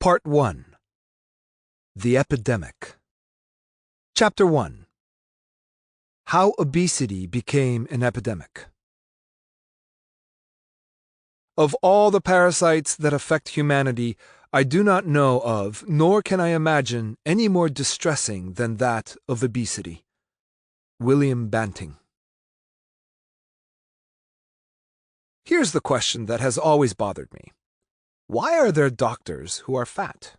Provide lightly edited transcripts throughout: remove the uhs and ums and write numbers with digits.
Part 1. The Epidemic. Chapter 1. How Obesity Became an Epidemic. Of all the parasites that affect humanity, I do not know of, nor can I imagine, any more distressing than that of obesity. William Banting. Here's the question that has always bothered me. Why are there doctors who are fat?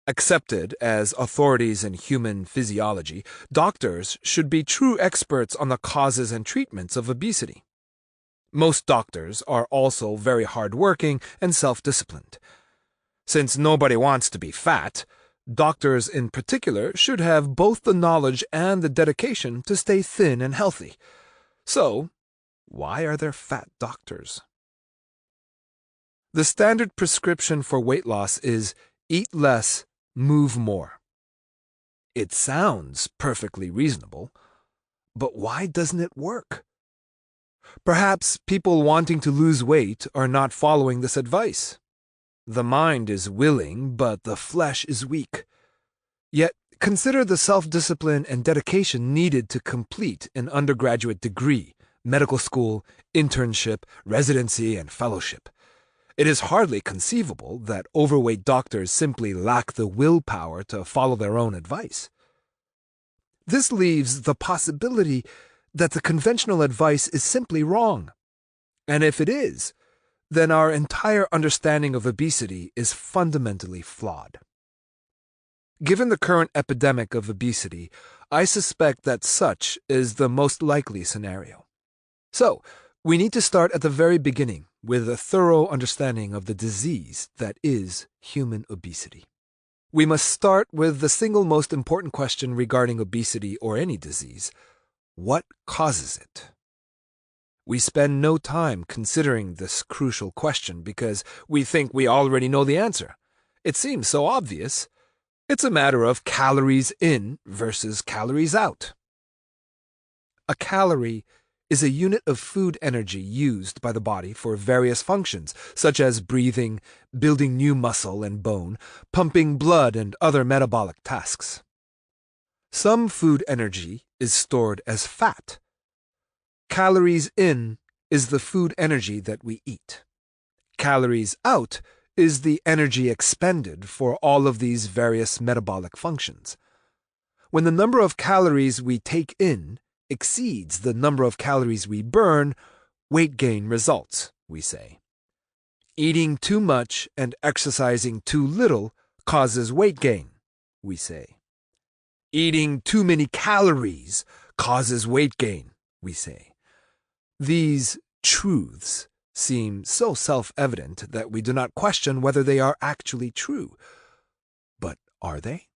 Accepted as authorities in human physiology, doctors should be true experts on the causes and treatments of obesity. Most doctors are also very hard-working and self-disciplined. Since nobody wants to be fat, doctors in particular should have both the knowledge and the dedication to stay thin and healthy. So, why are there fat doctors? The standard prescription for weight loss is eat less, move more. It sounds perfectly reasonable, but why doesn't it work? Perhaps people wanting to lose weight are not following this advice. The mind is willing, but the flesh is weak. Yet, consider the self-discipline and dedication needed to complete an undergraduate degree, medical school, internship, residency, and fellowship. It is hardly conceivable that overweight doctors simply lack the willpower to follow their own advice. This leaves the possibility that the conventional advice is simply wrong. And if it is, then our entire understanding of obesity is fundamentally flawed. Given the current epidemic of obesity, I suspect that such is the most likely scenario. So, we need to start at the very beginning with a thorough understanding of the disease that is human obesity. We must start with the single most important question regarding obesity or any disease. What causes it? We spend no time considering this crucial question because we think we already know the answer. It seems so obvious. It's a matter of calories in versus calories out. A calorie is a unit of food energy used by the body for various functions, such as breathing, building new muscle and bone, pumping blood, and other metabolic tasks. Some food energy is stored as fat. Calories in is the food energy that we eat. Calories out is the energy expended for all of these various metabolic functions. When the number of calories we take in exceeds the number of calories we burn, weight gain results, we say. Eating too much and exercising too little causes weight gain, we say. Eating too many calories causes weight gain, we say. These truths seem so self-evident that we do not question whether they are actually true. But are they?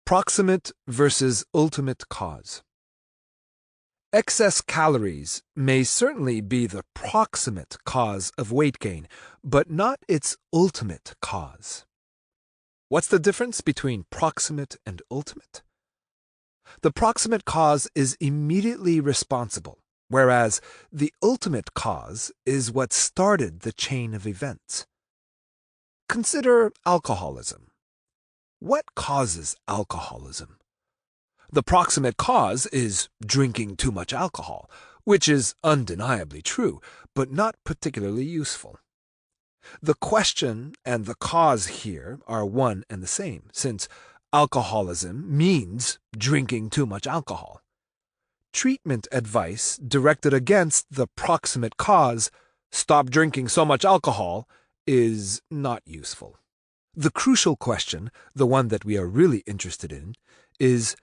Proximate versus ultimate cause. Excess calories may certainly be the proximate cause of weight gain, but not its ultimate cause. What's the difference between proximate and ultimate? The proximate cause is immediately responsible, whereas the ultimate cause is what started the chain of events. Consider alcoholism. What causes alcoholism? The proximate cause is drinking too much alcohol, which is undeniably true, but not particularly useful. The question and the cause here are one and the same, since alcoholism means drinking too much alcohol. Treatment advice directed against the proximate cause, stop drinking so much alcohol, is not useful. The crucial question, the one that we are really interested in, is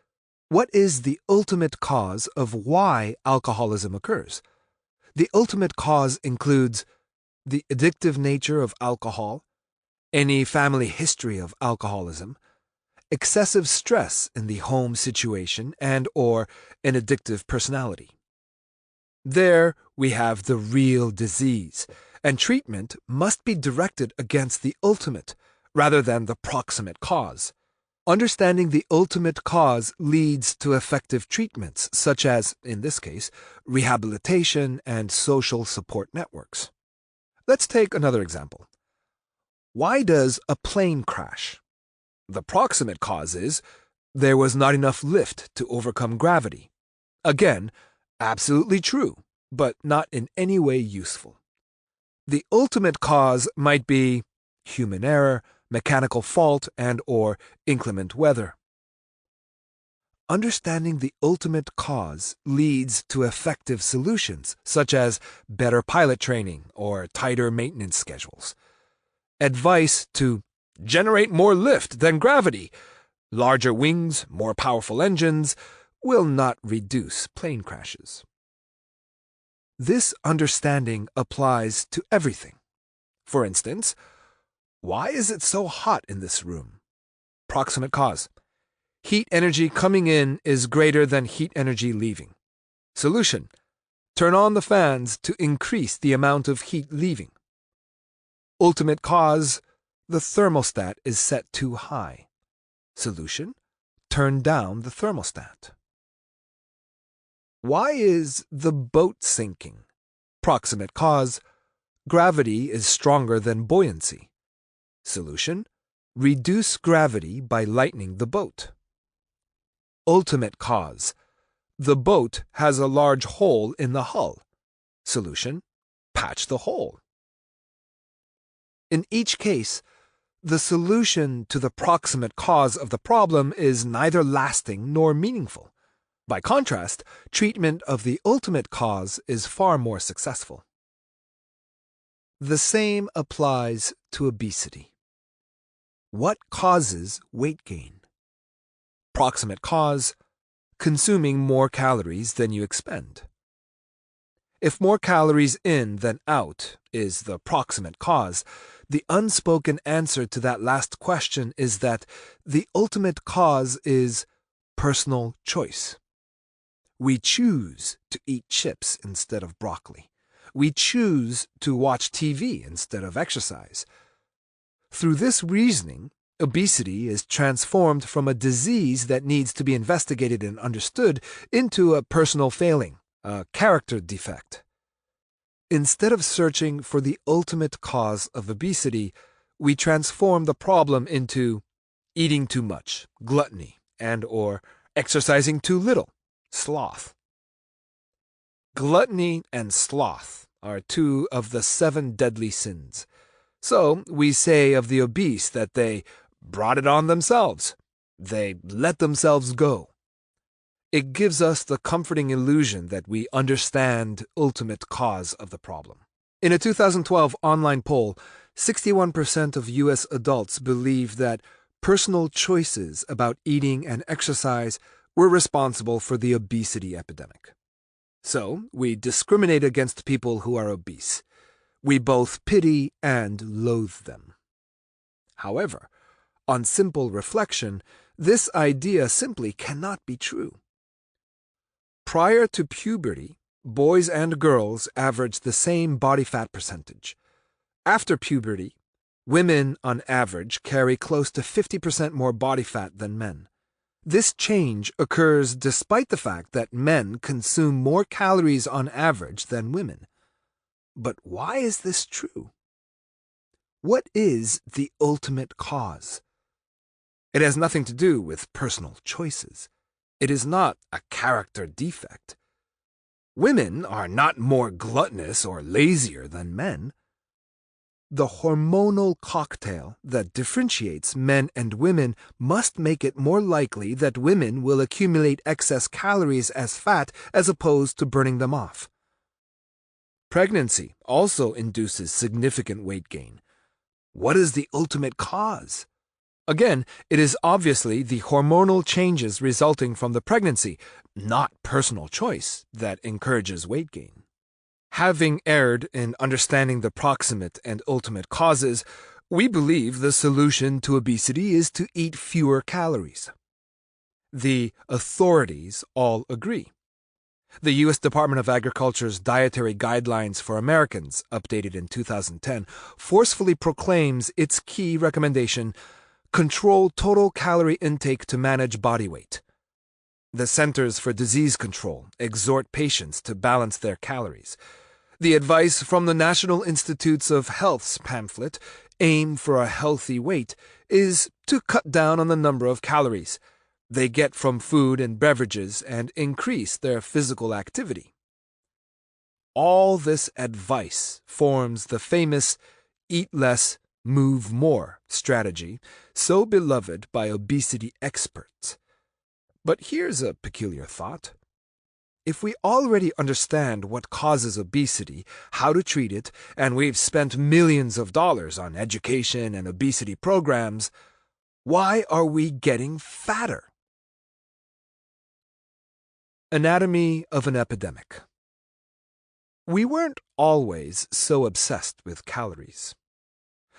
what is the ultimate cause of why alcoholism occurs? The ultimate cause includes the addictive nature of alcohol, any family history of alcoholism, excessive stress in the home situation, and/or an addictive personality. There we have the real disease, and treatment must be directed against the ultimate rather than the proximate cause. Understanding the ultimate cause leads to effective treatments, such as, in this case, rehabilitation and social support networks. Let's take another example. Why does a plane crash? The proximate cause is there was not enough lift to overcome gravity. Again, absolutely true, but not in any way useful. The ultimate cause might be human error, mechanical fault, and/or inclement weather. Understanding the ultimate cause leads to effective solutions, such as better pilot training or tighter maintenance schedules. Advice to generate more lift than gravity, larger wings, more powerful engines, will not reduce plane crashes. This understanding applies to everything. For instance, why is it so hot in this room? Proximate cause. Heat energy coming in is greater than heat energy leaving. Solution: turn on the fans to increase the amount of heat leaving. Ultimate cause: the thermostat is set too high. Solution: turn down the thermostat. Why is the boat sinking? Proximate cause: gravity is stronger than buoyancy. Solution: reduce gravity by lightening the boat. Ultimate cause: the boat has a large hole in the hull. Solution: patch the hole. In each case, the solution to the proximate cause of the problem is neither lasting nor meaningful. By contrast, treatment of the ultimate cause is far more successful. The same applies to obesity. What causes weight gain? Proximate cause: consuming more calories than you expend. If more calories in than out is the proximate cause, the unspoken answer to that last question is that the ultimate cause is personal choice. We choose to eat chips instead of broccoli. We choose to watch TV instead of exercise. Through this reasoning, obesity is transformed from a disease that needs to be investigated and understood into a personal failing, a character defect. Instead of searching for the ultimate cause of obesity, we transform the problem into eating too much, gluttony, and/or exercising too little, sloth. Gluttony and sloth are two of the 7 deadly sins. So we say of the obese that they brought it on themselves. They let themselves go. It gives us the comforting illusion that we understand ultimate cause of the problem. In a 2012 online poll, 61% of U.S. adults believe that personal choices about eating and exercise were responsible for the obesity epidemic. So, we discriminate against people who are obese. We both pity and loathe them. However, on simple reflection, this idea simply cannot be true. Prior to puberty, boys and girls average the same body fat percentage. After puberty, women on average carry close to 50% more body fat than men. This change occurs despite the fact that men consume more calories on average than women. But why is this true? What is the ultimate cause? It has nothing to do with personal choices. It is not a character defect. Women are not more gluttonous or lazier than men. The hormonal cocktail that differentiates men and women must make it more likely that women will accumulate excess calories as fat as opposed to burning them off. Pregnancy also induces significant weight gain. What is the ultimate cause? Again, it is obviously the hormonal changes resulting from the pregnancy, not personal choice, that encourages weight gain. Having erred in understanding the proximate and ultimate causes, we believe the solution to obesity is to eat fewer calories. The authorities all agree. The U.S. Department of Agriculture's Dietary Guidelines for Americans, updated in 2010, forcefully proclaims its key recommendation: control total calorie intake to manage body weight. The Centers for Disease Control exhort patients to balance their calories. The advice from the National Institutes of Health's pamphlet, aim for a healthy weight is to cut down on the number of calories they get from food and beverages and increase their physical activity. All this advice forms the famous eat less, move more strategy, so beloved by obesity experts. But here's a peculiar thought. If we already understand what causes obesity, how to treat it, and we've spent millions of dollars on education and obesity programs, why are we getting fatter? Anatomy of an epidemic. We weren't always so obsessed with calories.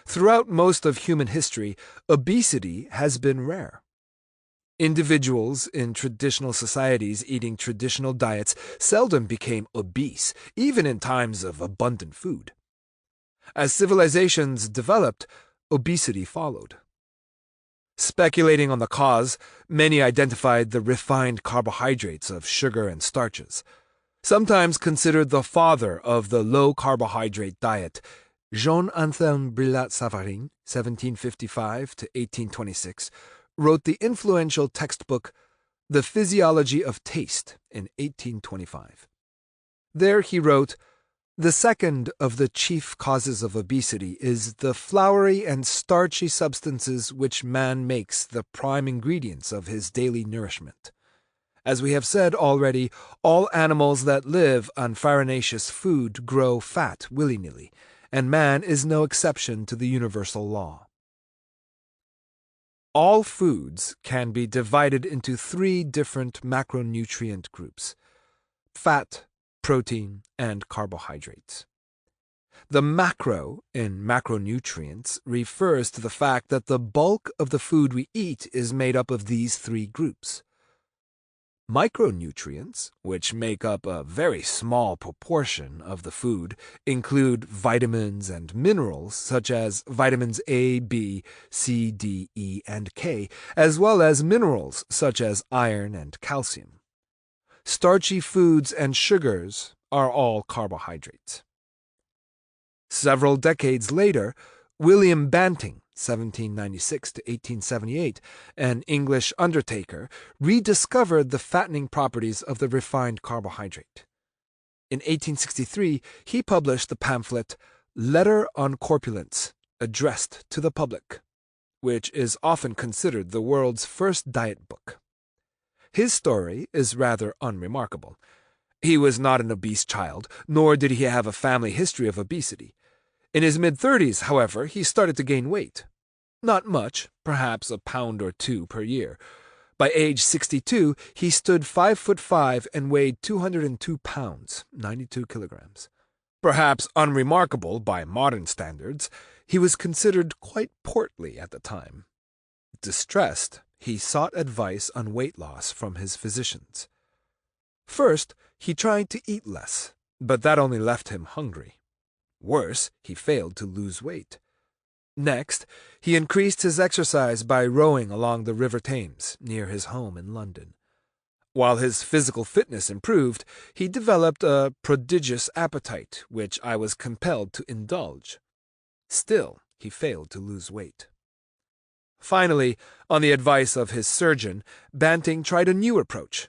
Throughout most of human history, obesity has been rare. Individuals in traditional societies eating traditional diets seldom became obese, even in times of abundant food. As civilizations developed, obesity followed. Speculating on the cause, many identified the refined carbohydrates of sugar and starches. Sometimes considered the father of the low-carbohydrate diet, Jean-Anthelme Brillat-Savarin, 1755 to 1826, wrote the influential textbook The Physiology of Taste in 1825. There he wrote, "The second of the chief causes of obesity is the floury and starchy substances which man makes the prime ingredients of his daily nourishment. As we have said already, all animals that live on farinaceous food grow fat willy-nilly, and man is no exception to the universal law." All foods can be divided into three different macronutrient groups: fat, protein, and carbohydrates. The macro in macronutrients refers to the fact that the bulk of the food we eat is made up of these three groups. Micronutrients, which make up a very small proportion of the food, include vitamins and minerals such as vitamins A, B, C, D, E, and K, as well as minerals such as iron and calcium. Starchy foods and sugars are all carbohydrates. Several decades later, William Banting, 1796 to 1878, an English undertaker, rediscovered the fattening properties of the refined carbohydrate. In 1863, he published the pamphlet Letter on Corpulence, addressed to the public, which is often considered the world's first diet book. His story is rather unremarkable. He was not an obese child, nor did he have a family history of obesity. In his mid-30s, however, he started to gain weight. Not much, perhaps a pound or two per year. By age 62, he stood 5'5" and weighed 202 pounds, 92 kilograms. Perhaps unremarkable by modern standards, he was considered quite portly at the time. Distressed, he sought advice on weight loss from his physicians. First, he tried to eat less, but that only left him hungry. Worse, he failed to lose weight. Next, he increased his exercise by rowing along the River Thames, near his home in London. While his physical fitness improved, he developed a prodigious appetite, which I was compelled to indulge. Still, he failed to lose weight. Finally, on the advice of his surgeon, Banting tried a new approach.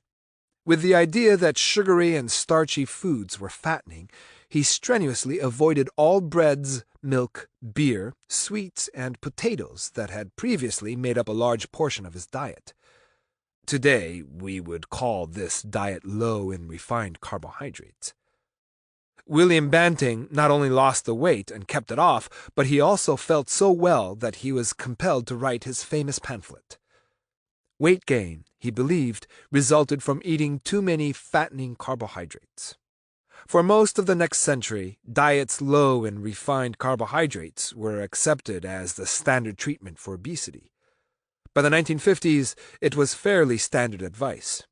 With the idea that sugary and starchy foods were fattening, he strenuously avoided all breads, milk, beer, sweets, and potatoes that had previously made up a large portion of his diet. Today, we would call this diet low in refined carbohydrates. William Banting not only lost the weight and kept it off, but he also felt so well that he was compelled to write his famous pamphlet. Weight gain, he believed, resulted from eating too many fattening carbohydrates. For most of the next century, diets low in refined carbohydrates were accepted as the standard treatment for obesity. By the 1950s, it was fairly standard advice.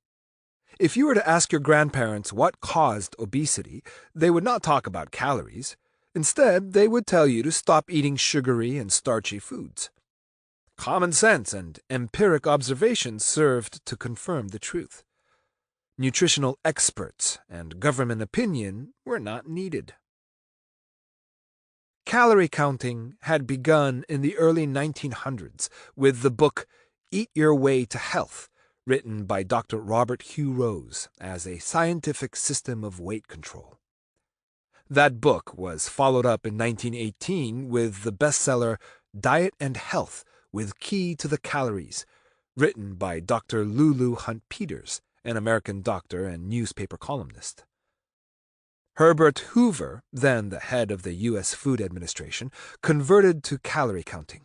If you were to ask your grandparents what caused obesity, they would not talk about calories. Instead, they would tell you to stop eating sugary and starchy foods. Common sense and empiric observation served to confirm the truth. Nutritional experts and government opinion were not needed. Calorie counting had begun in the early 1900s with the book Eat Your Way to Health, written by Dr. Robert Hugh Rose as a scientific system of weight control. That book was followed up in 1918 with the bestseller Diet and Health with Key to the Calories, written by Dr. Lulu Hunt Peters, an American doctor and newspaper columnist. Herbert Hoover, then the head of the U.S. Food Administration, converted to calorie counting.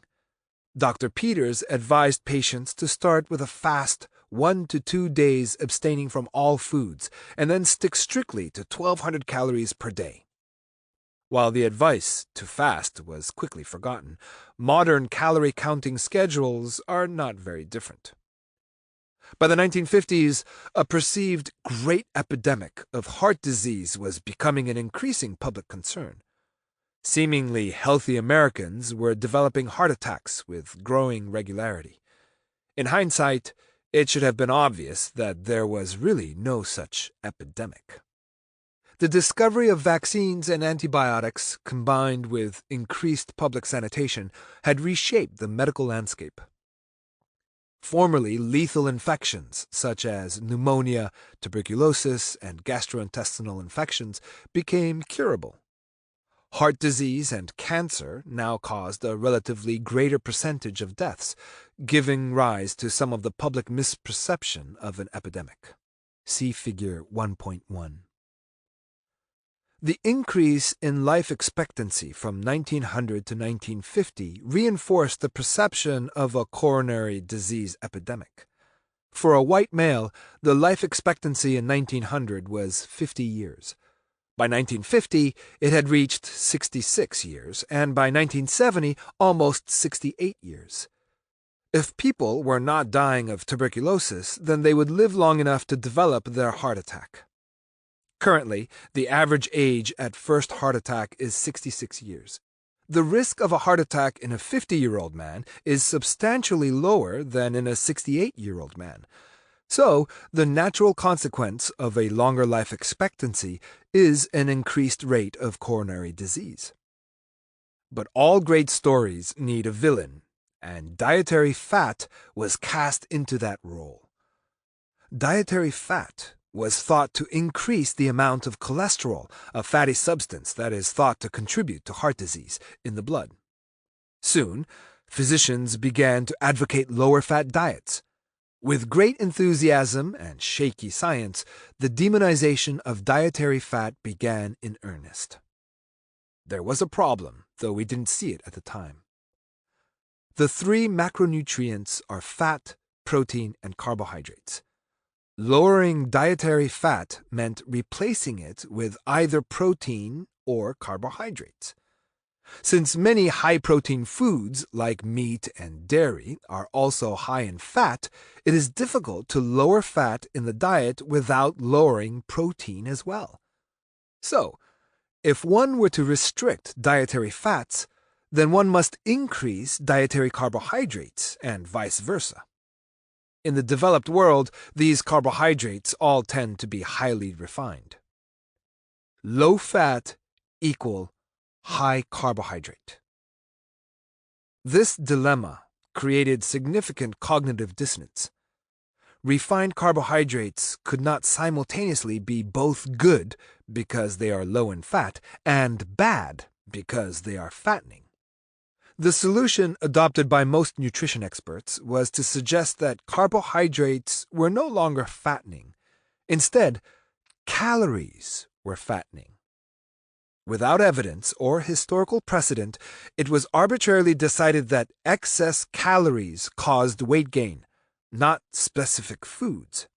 Dr. Peters advised patients to start with a fast 1 to 2 days abstaining from all foods and then stick strictly to 1,200 calories per day. While the advice to fast was quickly forgotten, modern calorie counting schedules are not very different. By the 1950s, a perceived great epidemic of heart disease was becoming an increasing public concern. Seemingly healthy Americans were developing heart attacks with growing regularity. In hindsight, it should have been obvious that there was really no such epidemic. The discovery of vaccines and antibiotics, combined with increased public sanitation, had reshaped the medical landscape. Formerly lethal infections, such as pneumonia, tuberculosis, and gastrointestinal infections, became curable. Heart disease and cancer now caused a relatively greater percentage of deaths, giving rise to some of the public misperception of an epidemic. See Figure 1.1. The increase in life expectancy from 1900 to 1950 reinforced the perception of a coronary disease epidemic. For a white male, the life expectancy in 1900 was 50 years. By 1950, it had reached 66 years, and by 1970, almost 68 years. If people were not dying of tuberculosis, then they would live long enough to develop their heart attack. Currently, the average age at first heart attack is 66 years. The risk of a heart attack in a 50-year-old man is substantially lower than in a 68-year-old man. So, the natural consequence of a longer life expectancy is an increased rate of coronary disease. But all great stories need a villain, and dietary fat was cast into that role. Dietary fat was thought to increase the amount of cholesterol, a fatty substance that is thought to contribute to heart disease, in the blood. Soon, physicians began to advocate lower-fat diets. With great enthusiasm and shaky science, the demonization of dietary fat began in earnest. There was a problem, though we didn't see it at the time. The three macronutrients are fat, protein, and carbohydrates. Lowering dietary fat meant replacing it with either protein or carbohydrates. Since many high-protein foods, like meat and dairy, are also high in fat, it is difficult to lower fat in the diet without lowering protein as well. So, if one were to restrict dietary fats, then one must increase dietary carbohydrates and vice versa. In the developed world, these carbohydrates all tend to be highly refined. Low fat equal high carbohydrate. This dilemma created significant cognitive dissonance. Refined carbohydrates could not simultaneously be both good because they are low in fat and bad because they are fattening. The solution adopted by most nutrition experts was to suggest that carbohydrates were no longer fattening. Instead, calories were fattening. Without evidence or historical precedent, it was arbitrarily decided that excess calories caused weight gain, not specific foods.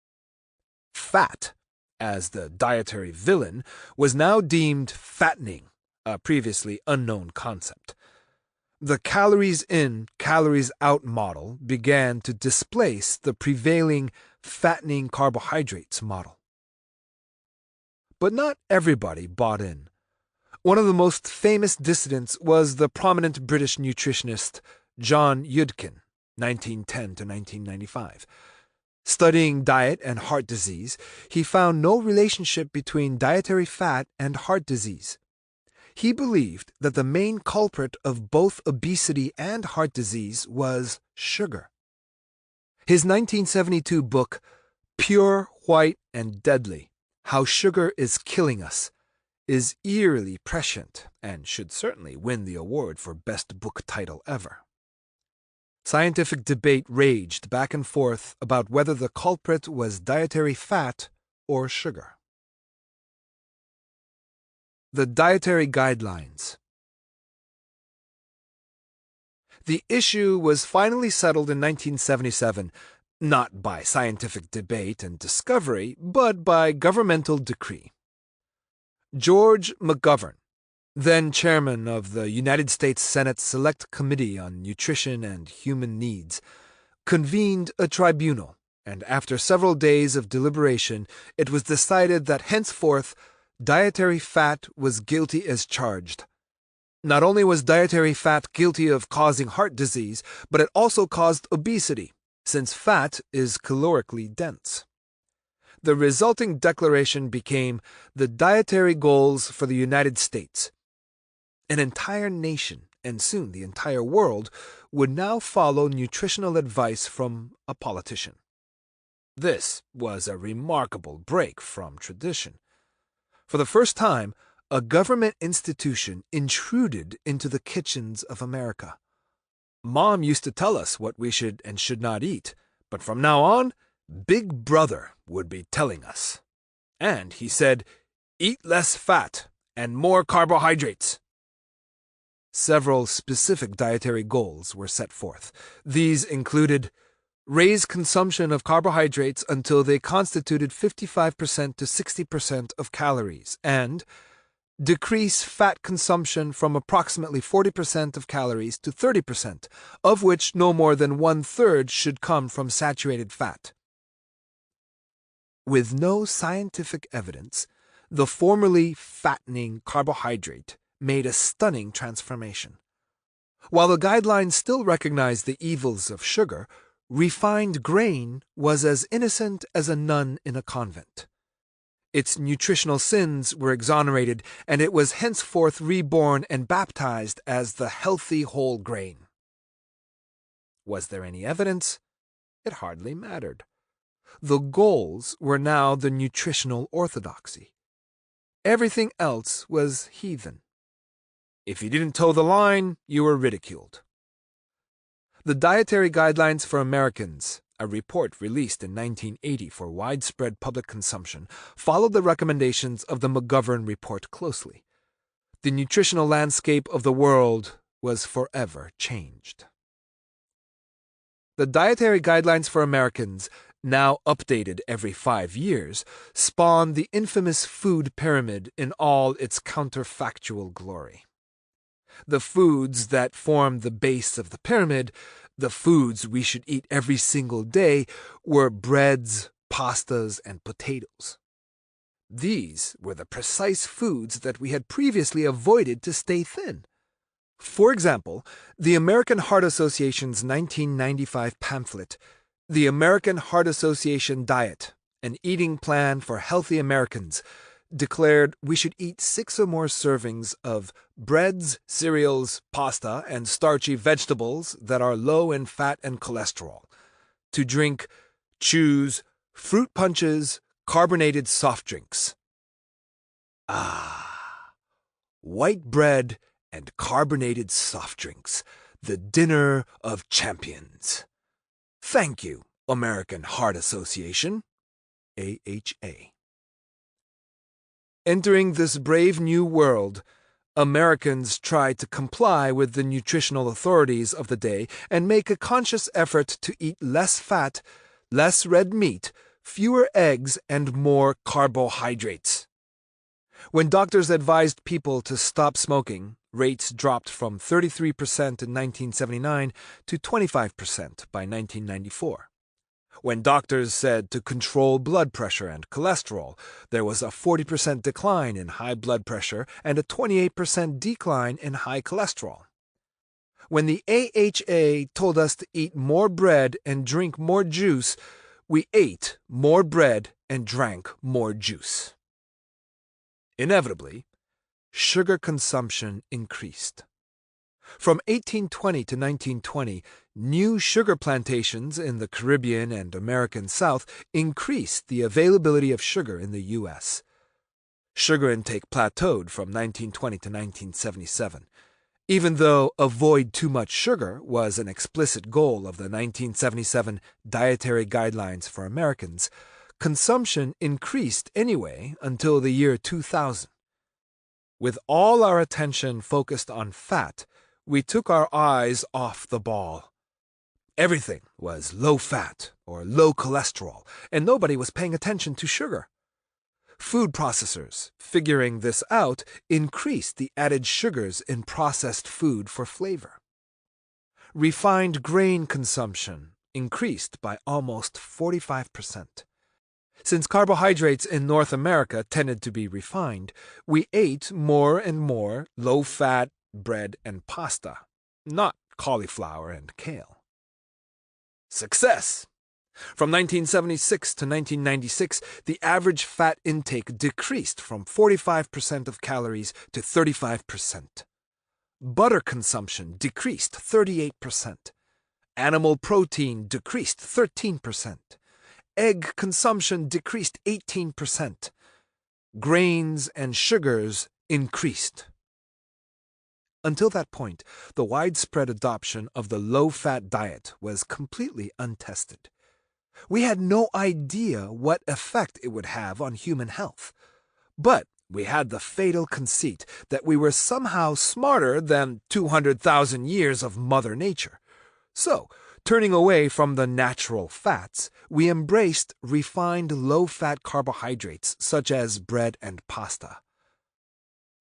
Fat, as the dietary villain, was now deemed fattening, a previously unknown concept. The calories in, calories out model began to displace the prevailing fattening carbohydrates model. But not everybody bought in. One of the most famous dissidents was the prominent British nutritionist John Yudkin, 1910 to 1995. Studying diet and heart disease, he found no relationship between dietary fat and heart disease. He believed that the main culprit of both obesity and heart disease was sugar. His 1972 book, Pure, White, and Deadly: How Sugar is Killing Us, is eerily prescient and should certainly win the award for best book title ever. Scientific debate raged back and forth about whether the culprit was dietary fat or sugar. The dietary guidelines. The issue was finally settled in 1977, not by scientific debate and discovery, but by governmental decree. George McGovern, then chairman of the United States Senate Select Committee on Nutrition and Human Needs, convened a tribunal, and after several days of deliberation, it was decided that henceforth dietary fat was guilty as charged. Not only was dietary fat guilty of causing heart disease, but it also caused obesity, since fat is calorically dense. The resulting declaration became the Dietary Goals for the United States. An entire nation, and soon the entire world, would now follow nutritional advice from a politician. This was a remarkable break from tradition. For the first time, a government institution intruded into the kitchens of America. Mom used to tell us what we should and should not eat, but from now on, Big Brother would be telling us. And he said, "Eat less fat and more carbohydrates." Several specific dietary goals were set forth. These included: raise consumption of carbohydrates until they constituted 55% to 60% of calories, and decrease fat consumption from approximately 40% of calories to 30%, of which no more than 1/3 should come from saturated fat. With no scientific evidence, the formerly fattening carbohydrate made a stunning transformation. While the guidelines still recognized the evils of sugar, refined grain was as innocent as a nun in a convent. Its nutritional sins were exonerated, and it was henceforth reborn and baptized as the healthy whole grain. Was there any evidence? It hardly mattered. The goals were now the nutritional orthodoxy. Everything else was heathen. If you didn't toe the line, you were ridiculed. The Dietary Guidelines for Americans, a report released in 1980 for widespread public consumption, followed the recommendations of the McGovern report closely. The nutritional landscape of the world was forever changed. The Dietary Guidelines for Americans, now updated every 5 years, spawned the infamous food pyramid in all its counterfactual glory. The foods that formed the base of the pyramid, the foods we should eat every single day, were breads, pastas, and potatoes. These were the precise foods that we had previously avoided to stay thin. For example, the American Heart Association's 1995 pamphlet, The American Heart Association Diet, an Eating Plan for Healthy Americans, declared we should eat 6 or more servings of breads, cereals, pasta, and starchy vegetables that are low in fat and cholesterol, to drink, choose, fruit punches, carbonated soft drinks. Ah, white bread and carbonated soft drinks, the dinner of champions. Thank you, American Heart Association, AHA. Entering this brave new world, Americans tried to comply with the nutritional authorities of the day and make a conscious effort to eat less fat, less red meat, fewer eggs, and more carbohydrates. When doctors advised people to stop smoking, rates dropped from 33% in 1979 to 25% by 1994. When doctors said to control blood pressure and cholesterol, there was a 40% decline in high blood pressure and a 28% decline in high cholesterol. When the AHA told us to eat more bread and drink more juice, we ate more bread and drank more juice. Inevitably, sugar consumption increased. From 1820 to 1920, new sugar plantations in the Caribbean and American South increased the availability of sugar in the U.S. Sugar intake plateaued from 1920 to 1977. Even though avoid too much sugar was an explicit goal of the 1977 Dietary Guidelines for Americans, consumption increased anyway until the year 2000. With all our attention focused on fat, we took our eyes off the ball. Everything was low fat or low cholesterol, and nobody was paying attention to sugar. Food processors, figuring this out, increased the added sugars in processed food for flavor. Refined grain consumption increased by almost 45%. Since carbohydrates in North America tended to be refined, we ate more and more low-fat bread and pasta, not cauliflower and kale. Success! From 1976 to 1996, the average fat intake decreased from 45% of calories to 35%. Butter consumption decreased 38%. Animal protein decreased 13%. Egg consumption decreased 18%. Grains and sugars increased. Until that point, the widespread adoption of the low-fat diet was completely untested. We had no idea what effect it would have on human health. But we had the fatal conceit that we were somehow smarter than 200,000 years of Mother Nature. So, turning away from the natural fats, we embraced refined low-fat carbohydrates such as bread and pasta.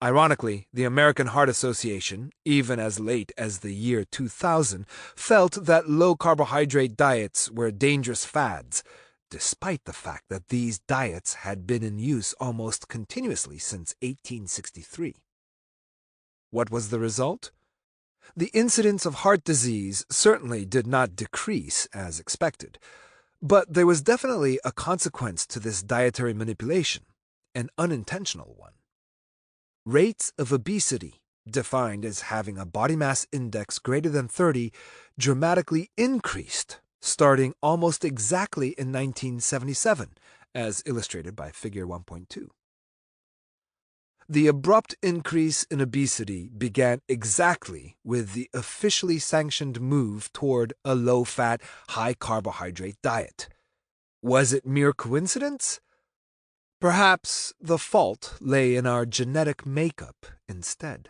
Ironically, the American Heart Association, even as late as the year 2000, felt that low-carbohydrate diets were dangerous fads, despite the fact that these diets had been in use almost continuously since 1863. What was the result? The incidence of heart disease certainly did not decrease as expected, but there was definitely a consequence to this dietary manipulation, an unintentional one. Rates of obesity, defined as having a body mass index greater than 30, dramatically increased, starting almost exactly in 1977, as illustrated by Figure 1.2. The abrupt increase in obesity began exactly with the officially sanctioned move toward a low-fat, high-carbohydrate diet. Was it mere coincidence? Perhaps the fault lay in our genetic makeup instead.